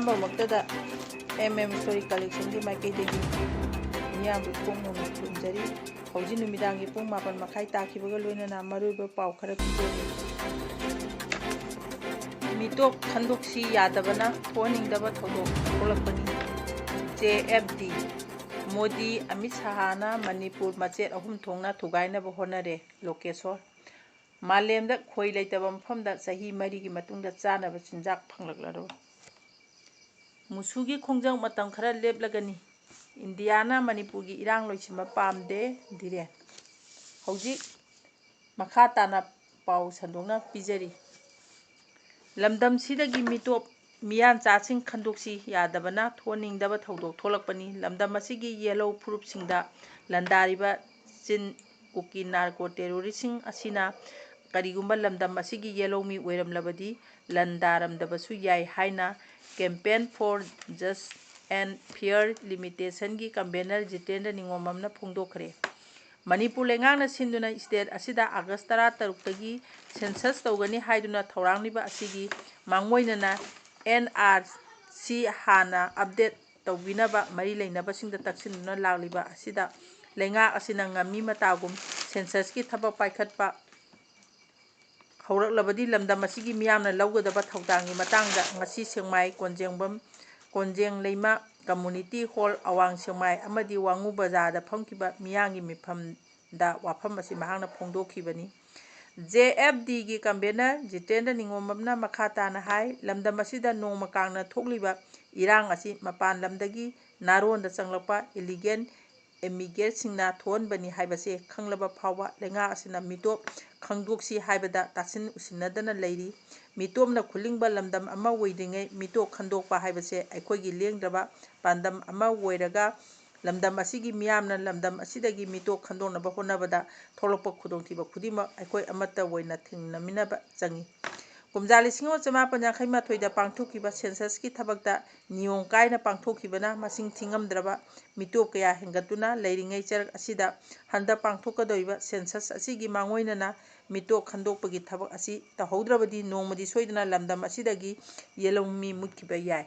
ꯑꯍꯥꯟꯕꯃꯛꯇꯗ ꯁꯣꯔꯤ ꯀꯂꯦꯛꯁꯟꯒꯤ ꯃꯥꯏꯀꯩꯗꯒꯤ ꯃꯤꯌꯥꯝꯕꯨ ꯐꯣꯡꯅ ꯈꯨꯔꯨꯝꯖꯔꯤ꯫ ꯍꯧꯖꯤꯛ ꯅꯨꯃꯤꯗꯥꯡꯒꯤ ꯄꯨꯡ 7:30 ꯇꯥꯈꯤꯕꯒ ꯂꯣꯏꯅꯅ ꯃꯔꯨꯑꯣꯏꯕ ꯄꯥꯎ ꯈꯔ ꯄꯤꯖꯔꯤ꯫ ꯃꯤꯇꯣꯞ ꯈꯟꯗꯣꯛꯁꯤ ꯌꯥꯗꯕꯅ ꯊꯣꯛꯍꯟꯅꯤꯡꯗꯕ ꯊꯧꯗꯣꯛ ꯊꯣꯛꯂꯛꯄꯅꯤ꯫ JFD ꯃꯣꯗꯤ ꯑꯃꯤꯠ ꯁꯥꯍꯅ ꯃꯅꯤꯄꯨꯔ ꯃꯆꯦꯠ ꯑꯍꯨꯝ ꯊꯣꯛꯅ ꯊꯨꯒꯥꯏꯅꯕ ꯍꯣꯠꯅꯔꯦ꯫ ꯂꯣꯀꯦꯁꯣꯔ ꯃꯥꯂꯦꯝꯗ ꯈꯣꯏ ꯂꯩꯇꯕ ꯃꯐꯝꯗ ꯆꯍꯤ 4ꯒꯤ ꯃꯇꯨꯡꯗ ꯆꯥꯅꯕ ꯆꯤꯟꯖꯥꯛ ꯐꯪꯂꯛꯂꯔꯣꯏ꯫ ꯃꯨꯁꯨꯒꯤ ꯈꯣꯡꯖꯪ ꯃꯇꯝ ꯈꯔ ꯂꯦꯞꯂꯒꯅꯤ꯫ ꯏꯟꯗꯤꯌꯥꯅ ꯃꯅꯤꯄꯨꯔꯒꯤ ꯏꯔꯥꯡ ꯂꯣꯏꯁꯤꯟꯕ ꯄꯥꯝꯗꯦ꯫ ꯙꯤꯔꯦꯟ ꯍꯧꯖꯤꯛ ꯃꯈꯥ ꯇꯥꯅ ꯄꯥꯎ ꯁꯟꯗꯣꯛꯅ ꯄꯤꯖꯔꯤ꯫ ꯂꯝꯗꯝꯁꯤꯗꯒꯤ ꯃꯤꯇꯣꯞ ꯃꯤꯌꯥꯟꯆꯥꯁꯤꯡ ꯈꯟꯗꯣꯛꯁꯤ ꯌꯥꯗꯕꯅ ꯊꯣꯛꯍꯟꯅꯤꯡꯗꯕ ꯊꯧꯗꯣꯛ ꯊꯣꯛꯂꯛꯄꯅꯤ꯫ ꯂꯝꯗꯝ ꯑꯁꯤꯒꯤ ꯌꯦꯜꯍꯧ ꯐꯨꯔꯨꯞꯁꯤꯡꯗ ꯂꯥꯟꯗꯥꯔꯤꯕ ꯆꯤꯟ ꯀꯨꯀꯤ ꯅꯥꯔꯀꯣ ꯇꯦꯔꯣꯔꯤꯁꯁꯤꯡ ꯑꯁꯤꯅ ꯀꯔꯤꯒꯨꯝꯕ ꯂꯝꯗꯝ ꯑꯁꯤꯒꯤ ꯌꯦꯜꯍꯧꯃꯤ ꯑꯣꯏꯔꯝꯂꯕꯗꯤ ꯂꯥꯟꯗꯥꯔꯝꯗꯕꯁꯨ ꯌꯥꯏ ꯍꯥꯏꯅ ꯀꯦꯝꯄꯦꯟ ꯐꯣꯔ ꯖꯁ ꯑꯦꯟꯗ ꯐꯤꯌꯔ ꯂꯤꯃꯤꯇꯦꯁꯟꯒꯤ ꯀꯟꯚꯦꯅꯔ ꯖꯤꯇꯦꯟꯗ꯭ꯔ ꯅꯤꯉꯣꯝꯕꯝꯅ ꯐꯣꯡꯗꯣꯛꯈ꯭ꯔꯦ꯫ ꯃꯅꯤꯄꯨꯔ ꯂꯩꯉꯥꯛꯅ ꯁꯤꯟꯗꯨꯅ ꯁ꯭ꯇꯦꯠ ꯑꯁꯤꯗ ꯑꯥꯒꯁ 16ꯇꯒꯤ ꯁꯦꯟꯁꯁ ꯇꯧꯒꯅꯤ ꯍꯥꯏꯗꯨꯅ ꯊꯧꯔꯥꯡꯂꯤꯕ ꯑꯁꯤꯒꯤ ꯃꯥꯡꯑꯣꯏꯅꯅ NRC ꯍꯥꯟꯅ ꯑꯞꯗꯦꯠ ꯇꯧꯕꯤꯅꯕ ꯃꯔꯤ ꯂꯩꯅꯕꯁꯤꯡꯗ ꯇꯛꯁꯤꯟꯗꯨꯅ ꯂꯥꯛꯂꯤꯕ ꯑꯁꯤꯗ ꯂꯩꯉꯥꯛ ꯑꯁꯤꯅ ꯉꯝꯃꯤ ꯃꯇꯥꯒꯨꯝ ꯁꯦꯟꯁꯁꯀꯤ ꯊꯕꯛ ꯄꯥꯏꯈꯠꯄ ꯍꯧꯔꯛꯂꯕꯗꯤ ꯂꯝꯗꯝ ꯑꯁꯤꯒꯤ ꯃꯤꯌꯥꯝꯅ ꯂꯧꯒꯗꯕ ꯊꯧꯗꯥꯡꯒꯤ ꯃꯇꯥꯡꯗ ꯉꯁꯤ ꯁꯦꯛꯃꯥꯏ ꯀꯣꯟꯖꯦꯡꯂꯩꯃ ꯀꯝꯃꯨꯅꯤꯇꯤ ꯍꯣꯜ ꯑꯋꯥꯡ ꯁꯦꯛꯃꯥꯏ ꯑꯃꯗꯤ ꯋꯥꯡꯉꯨ ꯕꯖꯥꯔꯗ ꯐꯝꯈꯤꯕ ꯃꯤꯌꯥꯝꯒꯤ ꯃꯤꯐꯝꯗ ꯋꯥꯐꯝ ꯑꯁꯤ ꯃꯍꯥꯛꯅ ꯐꯣꯡꯗꯣꯛꯈꯤꯕꯅꯤ꯫ JFDꯒꯤ ꯀꯟꯚꯦꯅꯔ ꯖꯤꯇꯦꯟꯗ꯭ꯔ ꯅꯤꯉꯣꯝꯕꯝꯅ ꯃꯈꯥ ꯇꯥꯅ ꯍꯥꯏ ꯂꯝꯗꯝ ꯑꯁꯤꯗ ꯅꯣꯡꯃ ꯀꯥꯡꯅ ꯊꯣꯛꯂꯤꯕ ꯏꯔꯥꯡ ꯑꯁꯤ ꯃꯄꯥꯟ ꯂꯝꯗꯒꯤ ꯅꯥꯔꯣꯟꯗ ꯆꯪꯂꯛꯄ ꯏꯂꯤꯒꯦꯜ ꯏꯃꯤꯒ꯭ꯔꯦꯟꯠꯁꯤꯡꯅ ꯊꯣꯛꯍꯟꯕꯅꯤ ꯍꯥꯏꯕꯁꯦ ꯈꯪꯂꯕ ꯐꯥꯎꯕ ꯂꯩꯉꯥꯛ ꯑꯁꯤꯅ ꯃꯤꯇꯣꯞ ꯈꯪꯗꯣꯛꯁꯤ ꯍꯥꯏꯕꯗ ꯇꯥꯁꯤꯟ ꯎꯁꯤꯟꯅꯗꯅ ꯂꯩꯔꯤ꯫ ꯃꯤꯇꯣꯞꯅ ꯈꯨꯜꯂꯤꯡꯕ ꯂꯝꯗꯝ ꯑꯃ ꯑꯣꯏꯗ꯭ꯔꯤꯉꯩ ꯃꯤꯇꯣꯞ ꯈꯟꯗꯣꯛꯄ ꯍꯥꯏꯕꯁꯦ ꯑꯩꯈꯣꯏꯒꯤ ꯂꯦꯡꯗ꯭ꯔꯕ ꯄꯥꯟꯗꯝ ꯑꯃ ꯑꯣꯏꯔꯒ ꯂꯝꯗꯝ ꯑꯁꯤꯒꯤ ꯃꯤꯌꯥꯝꯅ ꯂꯝꯗꯝ ꯑꯁꯤꯗꯒꯤ ꯃꯤꯇꯣꯞ ꯈꯟꯗꯣꯛꯅꯕ ꯍꯣꯠꯅꯕꯗ ꯊꯣꯛꯂꯛꯄ ꯈꯨꯗꯣꯡꯊꯤꯕ ꯈꯨꯗꯤꯡꯃꯛ ꯑꯩꯈꯣꯏ ꯑꯃꯠꯇ ꯑꯣꯏꯅ ꯊꯦꯡꯅꯃꯤꯟꯅꯕ ꯆꯪꯏ꯫ ꯀꯨꯝꯖꯥ 1982ꯗ ꯄꯥꯡꯊꯣꯛꯈꯤꯕ ꯁꯦꯟꯁꯁꯀꯤ ꯊꯕꯛꯇ ꯅꯤꯌꯣꯝ ꯀꯥꯏꯅ ꯄꯥꯡꯊꯣꯛꯈꯤꯕꯅ ꯃꯁꯤꯡ ꯊꯤꯉꯝꯗ꯭ꯔꯕ ꯃꯤꯇꯣꯞ ꯀꯌꯥ ꯍꯦꯟꯒꯠꯇꯨꯅ ꯂꯩꯔꯤꯉꯩ ꯆꯔꯛ ꯑꯁꯤꯗ ꯍꯟꯗꯛ ꯄꯥꯡꯊꯣꯛꯀꯗꯧꯔꯤꯕ ꯁꯦꯟꯁꯁ ꯑꯁꯤꯒꯤ ꯃꯥꯡꯑꯣꯏꯅꯅ ꯃꯤꯇꯣꯞ ꯈꯟꯗꯣꯛꯄꯒꯤ ꯊꯕꯛ ꯑꯁꯤ ꯇꯧꯍꯧꯗ꯭ꯔꯕꯗꯤ ꯅꯣꯡꯃꯗꯤ ꯁꯣꯏꯗꯅ ꯂꯝꯗꯝ ꯑꯁꯤꯗꯒꯤ ꯌꯦꯜꯍꯧꯃꯤ ꯃꯨꯠꯈꯤꯕ ꯌꯥꯏ꯫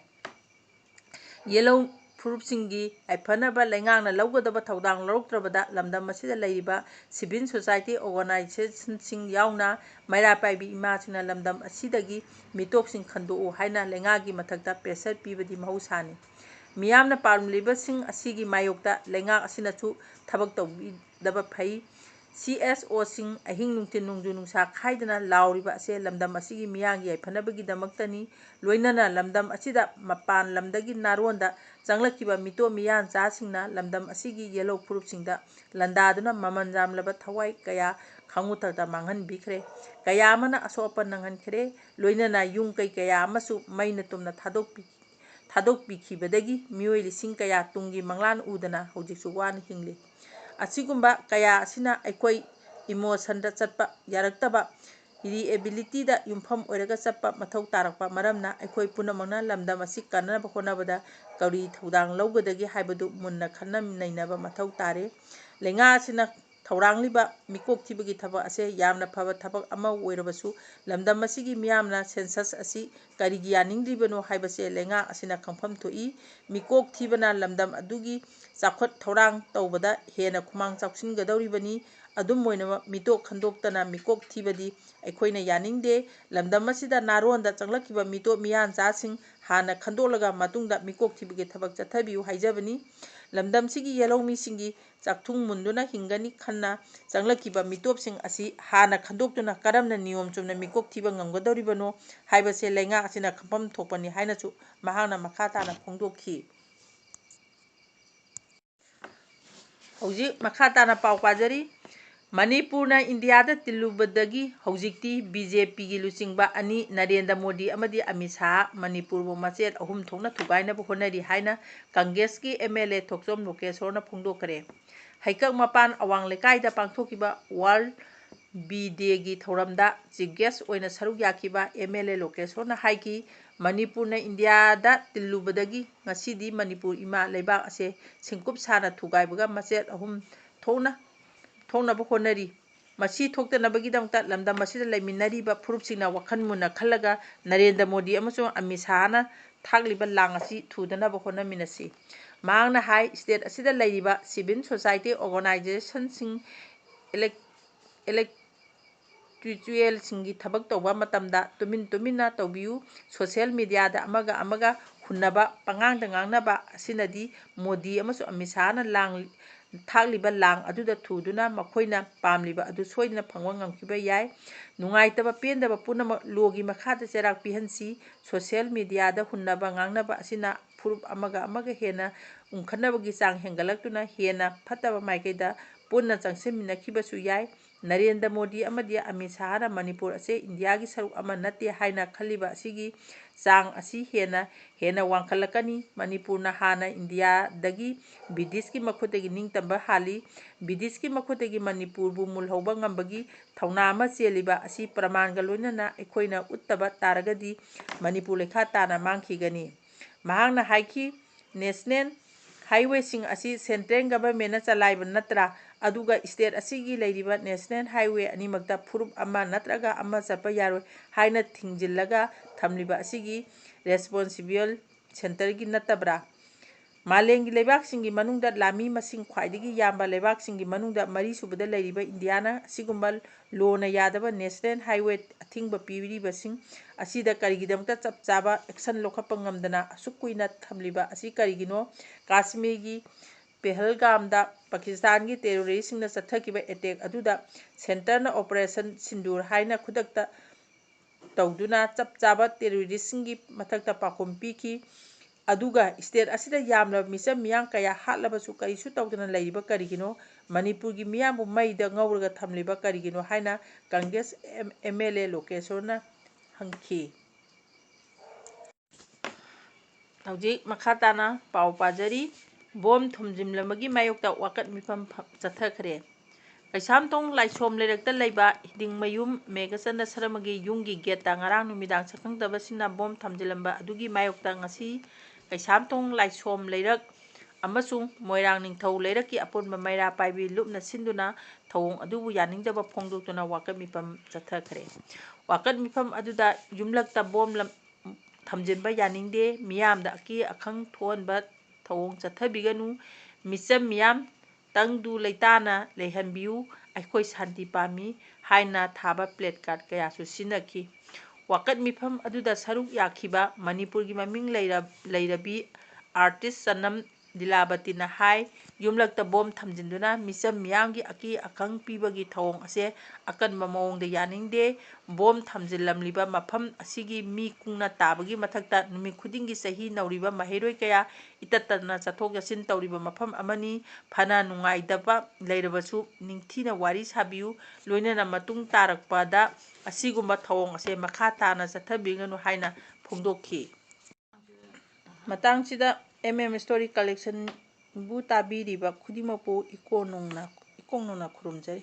ꯌꯦꯜꯍꯧ ꯐꯨꯔꯨꯞꯁꯤꯡꯒꯤ ꯌꯥꯏꯐꯅꯕ ꯂꯩꯉꯥꯛꯅ ꯂꯧꯒꯗꯕ ꯊꯧꯗꯥꯡ ꯂꯧꯔꯛꯇ꯭ꯔꯕꯗ ꯂꯝꯗꯝ ꯑꯁꯤꯗ ꯂꯩꯔꯤꯕ ꯁꯤꯚꯤꯜ ꯁꯣꯁꯥꯏꯇꯤ ꯑꯣꯔꯒꯅꯥꯏꯖꯦꯁꯟꯁꯤꯡ ꯌꯥꯎꯅ ꯃꯩꯔꯥ ꯄꯥꯏꯕꯤ ꯏꯃꯥꯁꯤꯡꯅ ꯂꯝꯗꯝ ꯑꯁꯤꯗꯒꯤ ꯃꯤꯇꯣꯞꯁꯤꯡ ꯈꯟꯗꯣꯛꯎ ꯍꯥꯏꯅ ꯂꯩꯉꯥꯛꯀꯤ ꯃꯊꯛꯇ ꯄ꯭ꯔꯦꯁꯔ ꯄꯤꯕꯗꯤ ꯃꯍꯧꯁꯥꯅꯤ꯫ ꯃꯤꯌꯥꯝꯅ ꯄꯥꯝꯂꯤꯕꯁꯤꯡ ꯑꯁꯤꯒꯤ ꯃꯥꯌꯣꯛꯇ ꯂꯩꯉꯥꯛ ꯑꯁꯤꯅꯁꯨ ꯊꯕꯛ ꯇꯧꯕꯤꯗꯕ ꯐꯩ꯫ CSOꯁꯤꯡ ꯑꯍꯤꯡ ꯅꯨꯡꯊꯤꯜ ꯅꯣꯡꯖꯨ ꯅꯨꯡꯁꯥ ꯈꯥꯏꯗꯅ ꯂꯥꯎꯔꯤꯕ ꯑꯁꯦ ꯂꯝꯗꯝ ꯑꯁꯤꯒꯤ ꯃꯤꯌꯥꯝꯒꯤ ꯌꯥꯏꯐꯅꯕꯒꯤꯗꯃꯛꯇꯅꯤ꯫ ꯂꯣꯏꯅꯅ ꯂꯝꯗꯝ ꯑꯁꯤꯗ ꯃꯄꯥꯟ ꯂꯝꯗꯒꯤ ꯅꯥꯔꯣꯟꯗ ꯆꯪꯂꯛꯈꯤꯕ ꯃꯤꯇꯣꯞ ꯃꯤꯌꯥꯟꯆꯥꯁꯤꯡꯅ ꯂꯝꯗꯝ ꯑꯁꯤꯒꯤ ꯌꯦꯜꯍꯧ ꯐꯨꯔꯨꯞꯁꯤꯡꯗ ꯂꯥꯟꯗꯥꯗꯨꯅ ꯃꯃꯜ ꯌꯥꯝꯂꯕ ꯊꯋꯥꯏ ꯀꯌꯥ ꯈꯥꯉꯨꯊꯛꯇ ꯃꯥꯡꯍꯟꯕꯤꯈ꯭ꯔꯦ꯫ ꯀꯌꯥ ꯑꯃꯅ ꯑꯁꯣꯛ ꯑꯄꯟ ꯅꯪꯍꯟꯈ꯭ꯔꯦ꯫ ꯂꯣꯏꯅꯅ ꯌꯨꯝ ꯀꯩ ꯀꯌꯥ ꯑꯃꯁꯨ ꯃꯩꯅ ꯇꯨꯝꯅ ꯊꯥꯗꯣꯛꯄꯤꯈꯤꯕꯗꯒꯤ ꯃꯤꯑꯣꯏ ꯂꯤꯁꯤꯡ ꯀꯌꯥ ꯇꯨꯡꯒꯤ ꯃꯪꯂꯥꯟ ꯎꯗꯅ ꯍꯧꯖꯤꯛꯁꯨ ꯋꯥꯅ ꯍꯤꯡꯂꯤ꯫ ꯑꯁꯤꯒꯨꯝꯕ ꯀꯌꯥ ꯑꯁꯤꯅ ꯑꯩꯈꯣꯏ ꯏꯃꯣꯁꯟꯗ ꯆꯠꯄ ꯌꯥꯔꯛꯇꯕ ꯔꯤꯑꯦꯕꯤꯂꯤꯇꯤꯗ ꯌꯨꯝꯐꯝ ꯑꯣꯏꯔꯒ ꯆꯠꯄ ꯃꯊꯧ ꯇꯥꯔꯛꯄ ꯃꯔꯝꯅ ꯑꯩꯈꯣꯏ ꯄꯨꯝꯅꯃꯛꯅ ꯂꯝꯗꯝ ꯑꯁꯤ ꯀꯟꯅꯕ ꯍꯣꯠꯅꯕꯗ ꯀꯔꯤ ꯊꯧꯗꯥꯡ ꯂꯧꯒꯗꯒꯦ ꯍꯥꯏꯕꯗꯨ ꯃꯨꯟꯅ ꯈꯟꯅ ꯅꯩꯅꯕ ꯃꯊꯧ ꯇꯥꯔꯦ꯫ ꯂꯩꯉꯥꯛ ꯑꯁꯤꯅ ꯊꯧꯔꯥꯡꯂꯤꯕ ꯃꯤꯀꯣꯛ ꯊꯤꯕꯒꯤ ꯊꯕꯛ ꯑꯁꯤ ꯌꯥꯝꯅ ꯐꯕ ꯊꯕꯛ ꯑꯃ ꯑꯣꯏꯔꯕꯁꯨ ꯂꯝꯗꯝ ꯑꯁꯤꯒꯤ ꯃꯤꯌꯥꯝꯅ ꯁꯦꯟꯁꯁ ꯑꯁꯤ ꯀꯔꯤꯒꯤ ꯌꯥꯅꯤꯡꯗ꯭ꯔꯤꯕꯅꯣ ꯍꯥꯏꯕꯁꯦ ꯂꯩꯉꯥꯛ ꯑꯁꯤꯅ ꯈꯪꯐꯝ ꯊꯣꯛꯏ꯫ ꯃꯤꯀꯣꯛ ꯊꯤꯕꯅ ꯂꯝꯗꯝ ꯑꯗꯨꯒꯤ ꯆꯥꯎꯈꯠ ꯊꯧꯔꯥꯡ ꯇꯧꯕꯗ ꯍꯦꯟꯅ ꯈꯨꯃꯥꯡ ꯆꯥꯎꯁꯤꯟꯒꯗꯧꯔꯤꯕꯅꯤ꯫ ꯑꯗꯨꯝ ꯑꯣꯏꯅꯃꯛ ꯃꯤꯇꯣꯞ ꯈꯟꯗꯣꯛꯇꯅ ꯃꯤꯀꯣꯛ ꯊꯤꯕꯗꯤ ꯑꯩꯈꯣꯏꯅ ꯌꯥꯅꯤꯡꯗꯦ꯫ ꯂꯝꯗꯝ ꯑꯁꯤꯗ ꯅꯥꯔꯣꯟꯗ ꯆꯪꯂꯛꯈꯤꯕ ꯃꯤꯇꯣꯞ ꯃꯤꯌꯥꯟꯆꯥꯁꯤꯡ ꯍꯥꯟꯅ ꯈꯟꯗꯣꯛꯂꯒ ꯃꯇꯨꯡꯗ ꯃꯤꯀꯣꯛ ꯊꯤꯕꯒꯤ ꯊꯕꯛ ꯆꯠꯊꯕꯤꯌꯨ ꯍꯥꯏꯖꯕꯅꯤ꯫ ꯂꯝꯗꯝꯁꯤꯒꯤ ꯌꯦꯜꯍꯧꯃꯤꯁꯤꯡꯒꯤ ꯆꯥꯛꯊꯨꯡ ꯃꯨꯟꯗꯨꯅ ꯍꯤꯡꯒꯅꯤ ꯈꯟꯅ ꯆꯪꯂꯛꯈꯤꯕ ꯃꯤꯇꯣꯞꯁꯤꯡ ꯑꯁꯤ ꯍꯥꯟꯅ ꯈꯟꯗꯣꯛꯇꯨꯅ ꯀꯔꯝꯅ ꯅꯤꯌꯣꯝ ꯆꯨꯝꯅ ꯃꯤꯀꯣꯛ ꯊꯤꯕ ꯉꯝꯒꯗꯧꯔꯤꯕꯅꯣ ꯍꯥꯏꯕꯁꯦ ꯂꯩꯉꯥꯛ ꯑꯁꯤꯅ ꯈꯪꯐꯝ ꯊꯣꯛꯄꯅꯤ ꯍꯥꯏꯅꯁꯨ ꯃꯍꯥꯛꯅ ꯃꯈꯥ ꯇꯥꯅ ꯐꯣꯡꯗꯣꯛꯈꯤ꯫ ꯍꯧꯖꯤꯛ ꯃꯈꯥ ꯇꯥꯅ ꯄꯥꯎ ꯄꯥꯖꯔꯤ꯫ ꯃꯅꯤꯄꯨꯔꯅ ꯏꯟꯗꯤꯌꯥꯗ ꯇꯤꯜꯂꯨꯕꯗꯒꯤ ꯍꯧꯖꯤꯛꯇꯤ BJPꯒꯤ ꯂꯨꯆꯤꯡꯕ ꯑꯅꯤ ꯅꯔꯦꯟꯗ꯭ꯔ ꯃꯣꯗꯤ ꯑꯃꯗꯤ ꯑꯃꯤꯠ ꯁꯥꯍ ꯃꯅꯤꯄꯨꯔꯕꯨ ꯃꯆꯦꯠ ꯑꯍꯨꯝ ꯊꯣꯛꯅ ꯊꯨꯒꯥꯏꯅꯕ ꯍꯣꯠꯅꯔꯤ ꯍꯥꯏꯅ ꯀꯪꯒ꯭ꯔꯦꯁꯀꯤ MLA ꯊꯣꯛꯆꯣꯝ ꯂꯣꯀꯦꯁꯣꯔꯅ ꯐꯣꯡꯗꯣꯛꯈ꯭ꯔꯦ꯫ ꯍꯩꯀꯛ ꯃꯄꯥꯟ ꯑꯋꯥꯡ ꯂꯩꯀꯥꯏꯗ ꯄꯥꯡꯊꯣꯛꯈꯤꯕ ꯋꯥꯔꯜꯗ ꯕꯤ ꯗꯦꯒꯤ ꯊꯧꯔꯝꯗ ꯆꯤꯐ ꯒꯦꯁꯠ ꯑꯣꯏꯅ ꯁꯔꯨꯛ ꯌꯥꯈꯤꯕ MLA ꯂꯣꯀꯦꯁꯣꯔꯅ ꯍꯥꯏꯈꯤ ꯃꯅꯤꯄꯨꯔꯅ ꯏꯟꯗꯤꯌꯥꯗ ꯇꯤꯜꯂꯨꯕꯗꯒꯤ ꯉꯁꯤꯗꯤ ꯃꯅꯤꯄꯨꯔ ꯏꯃꯥ ꯂꯩꯕꯥꯛ ꯑꯁꯦ ꯁꯤꯡꯀꯨꯞ ꯁꯥꯅ ꯊꯨꯒꯥꯏꯕꯒ ꯃꯆꯦꯠ ꯑꯍꯨꯝ ꯊꯣꯛꯅꯕ ꯍꯣꯠꯅꯔꯤ꯫ ꯃꯁꯤ ꯊꯣꯛꯇꯅꯕꯒꯤꯗꯃꯛꯇ ꯂꯝꯗꯝ ꯑꯁꯤꯗ ꯂꯩꯃꯤꯟꯅꯔꯤꯕ ꯐꯨꯔꯨꯞꯁꯤꯡꯅ ꯋꯥꯈꯜ ꯃꯨꯟꯅ ꯈꯜꯂꯒ ꯅꯔꯦꯟꯗ꯭ꯔ ꯃꯣꯗꯤ ꯑꯃꯁꯨꯡ ꯑꯃꯤꯠ ꯁꯥꯍꯅ ꯊꯥꯛꯂꯤꯕ ꯂꯥꯡ ꯑꯁꯤ ꯊꯨꯗꯅꯕ ꯍꯣꯠꯅꯃꯤꯟꯅꯁꯤ꯫ ꯃꯍꯥꯛꯅ ꯍꯥꯏ ꯁ꯭ꯇꯦꯠ ꯑꯁꯤꯗ ꯂꯩꯔꯤꯕ ꯁꯤꯚꯤꯜ ꯁꯣꯁꯥꯏꯇꯤ ꯑꯣꯔꯒꯅꯥꯏꯖꯦꯁꯟꯁꯤꯡ, ꯏꯟꯇꯦꯂꯦꯛꯆꯨꯑꯦꯜꯁꯤꯡꯒꯤ ꯊꯕꯛ ꯇꯧꯕ ꯃꯇꯝꯗ ꯇꯨꯃꯤꯟ ꯇꯨꯃꯤꯟꯅ ꯇꯧꯕꯤꯌꯨ꯫ ꯁꯣꯁꯤꯌꯦꯜ ꯃꯤꯗꯤꯌꯥꯗ ꯑꯃꯒ ꯑꯃꯒ ꯍꯨꯟꯅꯕ, ꯄꯪꯉꯥꯡꯗ ꯉꯥꯡꯅꯕ ꯑꯁꯤꯅꯗꯤ ꯃꯣꯗꯤ ꯑꯃꯁꯨꯡ ꯑꯃꯤꯠ ꯁꯥꯍꯅ ꯊꯥꯛꯂꯤꯕ ꯂꯥꯡ ꯑꯗꯨꯗ ꯊꯨꯗꯨꯅ ꯃꯈꯣꯏꯅ ꯄꯥꯝꯂꯤꯕ ꯑꯗꯨ ꯁꯣꯏꯗꯅ ꯐꯪꯕ ꯉꯝꯈꯤꯕ ꯌꯥꯏ꯫ ꯅꯨꯡꯉꯥꯏꯇꯕ ꯄꯦꯟꯗꯕ ꯄꯨꯝꯅꯃꯛ ꯂꯣꯒꯤ ꯃꯈꯥꯗ ꯆꯩꯔꯥꯛ ꯄꯤꯍꯟꯁꯤ꯫ ꯁꯣꯁꯤꯌꯦꯜ ꯃꯤꯗꯤꯌꯥꯗ ꯍꯨꯟꯅꯕ ꯉꯥꯡꯅꯕ ꯑꯁꯤꯅ ꯐꯨꯔꯨꯞ ꯑꯃꯒ ꯑꯃꯒ ꯍꯦꯟꯅ ꯎꯪꯈꯠꯅꯕꯒꯤ ꯆꯥꯡ ꯍꯦꯟꯒꯠꯂꯛꯇꯨꯅ ꯍꯦꯟꯅ ꯐꯠꯇꯕ ꯃꯥꯏꯀꯩꯗ ꯄꯨꯟꯅ ꯆꯪꯁꯤꯟꯃꯤꯟꯅꯈꯤꯕꯁꯨ ꯌꯥꯏ꯫ ꯅꯔꯦꯟꯗ꯭ꯔ ꯃꯣꯗꯤ ꯑꯃꯗꯤ ꯑꯃꯤꯠ ꯁꯥꯍꯅ ꯃꯅꯤꯄꯨꯔ ꯑꯁꯤ ꯏꯟꯗꯤꯌꯥꯒꯤ ꯁꯔꯨꯛ ꯑꯃ ꯅꯠꯇꯦ ꯍꯥꯏꯅ ꯈꯜꯂꯤꯕ ꯑꯁꯤꯒꯤ ꯆꯥꯡ ꯑꯁꯤ ꯍꯦꯟꯅ ꯍꯦꯟꯅ ꯋꯥꯡꯈꯠꯂꯛꯀꯅꯤ꯫ ꯃꯅꯤꯄꯨꯔꯅ ꯍꯥꯟꯅ ꯏꯟꯗꯤꯌꯥꯗꯒꯤ ꯕ꯭ꯔꯤꯇꯤꯁꯀꯤ ꯃꯈꯨꯠꯇꯒꯤ ꯅꯤꯡꯇꯝꯕ ꯍꯥꯜꯂꯤ꯫ ꯕ꯭ꯔꯤꯇꯤꯁꯀꯤ ꯃꯈꯨꯠꯇꯒꯤ ꯃꯅꯤꯄꯨꯔꯕꯨ ꯃꯨꯜꯍꯧꯕ ꯉꯝꯕꯒꯤ ꯊꯧꯅꯥ ꯑꯃ ꯆꯦꯜꯂꯤꯕ ꯑꯁꯤ ꯄ꯭ꯔꯃꯥꯟꯒ ꯂꯣꯏꯅꯅ ꯑꯩꯈꯣꯏꯅ ꯎꯠꯇꯕ ꯇꯥꯔꯒꯗꯤ ꯃꯅꯤꯄꯨꯔ ꯂꯩꯈꯥ ꯇꯥꯅ ꯃꯥꯡꯈꯤꯒꯅꯤ꯫ ꯃꯍꯥꯛꯅ ꯍꯥꯏꯈꯤ ꯅꯦꯁꯅꯦꯜ ꯍꯥꯏꯋꯦꯁꯤꯡ ꯑꯁꯤ ꯁꯦꯟꯇ꯭ꯔꯦꯜ ꯒꯚꯔꯟꯃꯦꯟꯠꯅ ꯆꯂꯥꯏꯕ ꯅꯠꯇ꯭ꯔꯥ? ꯑꯗꯨꯒ ꯁ꯭ꯇꯦꯠ ꯑꯁꯤꯒꯤ ꯂꯩꯔꯤꯕ ꯅꯦꯁꯅꯦꯜ ꯍꯥꯏꯋꯦ ꯑꯅꯤꯃꯛꯇ ꯐꯨꯔꯨꯞ ꯑꯃ ꯅꯠꯇ꯭ꯔꯒ ꯑꯃ ꯆꯠꯄ ꯌꯥꯔꯣꯏ ꯍꯥꯏꯅ ꯊꯤꯡꯖꯤꯜꯂꯒ ꯊꯝꯂꯤꯕ ꯑꯁꯤꯒꯤ ꯔꯦꯁꯄꯣꯟꯁꯤꯕꯜ ꯁꯦꯟꯇꯔꯒꯤ ꯅꯠꯇꯕ꯭ꯔꯥ? ꯃꯥꯂꯦꯝꯒꯤ ꯂꯩꯕꯥꯛꯁꯤꯡꯒꯤ ꯃꯅꯨꯡꯗ ꯂꯥꯟꯃꯤ ꯃꯁꯤꯡ ꯈ꯭ꯋꯥꯏꯗꯒꯤ ꯌꯥꯝꯕ ꯂꯩꯕꯥꯛꯁꯤꯡꯒꯤ ꯃꯅꯨꯡꯗ ꯃꯔꯤꯁꯨꯕꯗ ꯂꯩꯔꯤꯕ ꯏꯟꯗꯤꯌꯥꯅ ꯑꯁꯤꯒꯨꯝꯕ ꯂꯣꯅ ꯌꯥꯗꯕ ꯅꯦꯁꯅꯦꯜ ꯍꯥꯏꯋꯦ ꯑꯊꯤꯡꯕ ꯄꯤꯔꯤꯕꯁꯤꯡ ꯑꯁꯤꯗ ꯀꯔꯤꯒꯤꯗꯃꯛꯇ ꯆꯞ ꯆꯥꯕ ꯑꯦꯛꯁꯟ ꯂꯧꯈꯠꯄ ꯉꯝꯗꯅ ꯑꯁꯨꯛ ꯀꯨꯏꯅ ꯊꯝꯂꯤꯕ ꯑꯁꯤ ꯀꯔꯤꯒꯤꯅꯣ? ꯀꯥꯁꯃꯤꯔꯒꯤ ꯄꯦꯍꯜꯒꯥꯝꯗ ꯄꯥꯀꯤꯁꯇꯥꯟꯒꯤ ꯇꯦꯔꯣꯔꯤꯁꯁꯤꯡꯅ ꯆꯠꯊꯈꯤꯕ ꯑꯦꯇꯦꯛ ꯑꯗꯨꯗ ꯁꯦꯟꯇꯔꯅ ꯑꯣꯄꯔꯦꯁꯟ ꯁꯤꯟꯗꯨꯔ ꯍꯥꯏꯅ ꯈꯨꯗꯛꯇ ꯇꯧꯗꯨꯅ ꯆꯞ ꯆꯥꯕ ꯇꯦꯔꯣꯔꯤꯁꯁꯤꯡꯒꯤ ꯃꯊꯛꯇ ꯄꯥꯎꯈꯨꯝ ꯄꯤꯈꯤ꯫ ꯑꯗꯨꯒ ꯁ꯭ꯇꯦꯠ ꯑꯁꯤꯗ ꯌꯥꯝꯂꯕ ꯃꯤꯆꯝ ꯃꯤꯌꯥꯝ ꯀꯌꯥ ꯍꯥꯠꯂꯕꯁꯨ ꯀꯔꯤꯁꯨ ꯇꯧꯗꯅ ꯂꯩꯔꯤꯕ ꯀꯔꯤꯒꯤꯅꯣ? ꯃꯅꯤꯄꯨꯔꯒꯤ ꯃꯤꯌꯥꯝꯕꯨ ꯃꯩꯗ ꯉꯧꯔꯒ ꯊꯝꯂꯤꯕ ꯀꯔꯤꯒꯤꯅꯣ ꯍꯥꯏꯅ ꯀꯪꯒ꯭ꯔꯦꯁ MLA ꯂꯣꯀꯦꯁꯣꯔꯅ ꯍꯪꯈꯤ꯫ ꯍꯧꯖꯤꯛ ꯃꯈꯥ ꯇꯥꯅ ꯄꯥꯎ ꯄꯥꯖꯔꯤ꯫ ꯕꯣꯝ ꯊꯣꯝꯖꯤꯟꯕꯒꯤ ꯃꯥꯌꯣꯛꯇ ꯋꯥꯀꯠ ꯃꯤꯐꯝ ꯆꯠꯊꯈ꯭ꯔꯦ꯫ ꯀꯩꯁꯥꯝꯊꯣꯡ ꯂꯥꯏꯁꯣꯝ ꯂꯩꯔꯛꯇ ꯂꯩꯕ ꯍꯤꯗꯤꯡꯃꯌꯨꯝ ꯃꯦꯘꯆꯟꯗ꯭ꯔ ꯁꯔꯃꯒꯤ ꯌꯨꯝꯒꯤ ꯒꯦꯠꯇ ꯉꯔꯥꯡ ꯅꯨꯃꯤꯗꯥꯡ ꯁꯛꯈꯪꯗꯕꯁꯤꯡꯅ ꯕꯣꯝ ꯊꯝꯖꯤꯜꯂꯝꯕ ꯑꯗꯨꯒꯤ ꯃꯥꯌꯣꯛꯇ ꯉꯁꯤ ꯀꯩꯁꯥꯝꯊꯣꯡ ꯂꯥꯏꯁꯣꯝ ꯂꯩꯔꯛ ꯑꯃꯁꯨꯡ ꯃꯣꯏꯔꯥꯡ ꯅꯤꯡꯊꯧ ꯂꯩꯔꯛꯀꯤ ꯑꯄꯨꯟꯕ ꯃꯩꯔꯥ ꯄꯥꯏꯕꯤ ꯂꯨꯞꯅ ꯁꯤꯟꯗꯨꯅ ꯊꯧꯑꯣꯡ ꯑꯗꯨꯕꯨ ꯌꯥꯅꯤꯡꯗꯕ ꯐꯣꯡꯗꯣꯛꯇꯨꯅ ꯋꯥꯀꯠ ꯃꯤꯐꯝ ꯆꯠꯊꯈ꯭ꯔꯦ꯫ ꯋꯥꯀꯠ ꯃꯤꯐꯝ ꯑꯗꯨꯗ ꯌꯨꯝꯂꯛꯇ ꯕꯣꯝ ꯊꯝꯖꯤꯟꯕ ꯌꯥꯅꯤꯡꯗꯦ, ꯃꯤꯌꯥꯝꯗ ꯑꯀꯤ ꯑꯈꯪ ꯊꯣꯛꯍꯟꯕ ꯊꯧꯑꯣꯡ ꯆꯠꯊꯕꯤꯒꯅꯨ, ꯃꯤꯆꯝ ꯃꯤꯌꯥꯝ ꯇꯪꯗꯨ ꯂꯩꯇꯥꯅ ꯂꯩꯍꯟꯕꯤꯌꯨ, ꯑꯩꯈꯣꯏ ꯁꯥꯟꯇꯤ ꯄꯥꯝꯃꯤ ꯍꯥꯏꯅ ꯊꯥꯕ ꯄ꯭ꯂꯦꯀꯥꯔꯗ ꯀꯌꯥꯁꯨ ꯁꯤꯖꯤꯟꯅꯈꯤ꯫ ꯋꯥꯀꯠ ꯃꯤꯐꯝ ꯑꯗꯨꯗ ꯁꯔꯨꯛ ꯌꯥꯈꯤꯕ ꯃꯅꯤꯄꯨꯔꯒꯤ ꯃꯃꯤꯡ ꯂꯩꯔꯕꯤ ꯑꯥꯔꯇꯤꯁꯠ ꯆꯅꯝ ꯂꯤꯂꯥꯕꯇꯤꯅ ꯍꯥꯏ ꯌꯨꯝꯂꯛꯇ ꯕꯣꯝ ꯊꯝꯖꯤꯟꯗꯨꯅ ꯃꯤꯆꯝ ꯃꯤꯌꯥꯝꯒꯤ ꯑꯀꯤ ꯑꯈꯪ ꯄꯤꯕꯒꯤ ꯊꯧꯑꯣꯡ ꯑꯁꯤ ꯑꯀꯟꯕ ꯃꯑꯣꯡꯗ ꯌꯥꯅꯤꯡꯗꯦ꯫ ꯕꯣꯝ ꯊꯝꯖꯤꯜꯂꯝꯂꯤꯕ ꯃꯐꯝ ꯑꯁꯤꯒꯤ ꯃꯤ ꯀꯨꯡꯅ ꯇꯥꯕꯒꯤ ꯃꯊꯛꯇ ꯅꯨꯃꯤꯠ ꯈꯨꯗꯤꯡꯒꯤ ꯆꯍꯤ ꯅꯧꯔꯤꯕ ꯃꯍꯩꯔꯣꯏ ꯀꯌꯥ ꯏꯇꯠꯇꯅ ꯆꯠꯊꯣꯛ ꯆꯠꯁꯤꯟ ꯇꯧꯔꯤꯕ ꯃꯐꯝ ꯑꯃꯅꯤ꯫ ꯐꯅ ꯅꯨꯡꯉꯥꯏꯇꯕ ꯂꯩꯔꯕꯁꯨ ꯅꯤꯡꯊꯤꯅ ꯋꯥꯔꯤ ꯁꯥꯕꯤꯌꯨ, ꯂꯣꯏꯅꯅ ꯃꯇꯨꯡ ꯇꯥꯔꯛꯄꯗ ꯑꯁꯤꯒꯨꯝꯕ ꯊꯧꯑꯣꯡ ꯑꯁꯤ ꯃꯈꯥ ꯇꯥꯅ ꯆꯠꯊꯕꯤꯒꯅꯨ ꯍꯥꯏꯅ ꯐꯣꯡꯗꯣꯛꯈꯤ꯫ ꯃꯇꯥꯡꯁꯤꯗ ꯁ꯭ꯇꯣꯔꯤ ꯀꯂꯦꯛꯁꯟꯕꯨ ꯇꯥꯕꯤꯔꯤꯕ ꯈꯨꯗꯤꯡꯃꯛꯄꯨ ꯏꯀꯣꯡ ꯅꯧꯅ ꯈꯨꯔꯨꯝꯖꯔꯤ꯫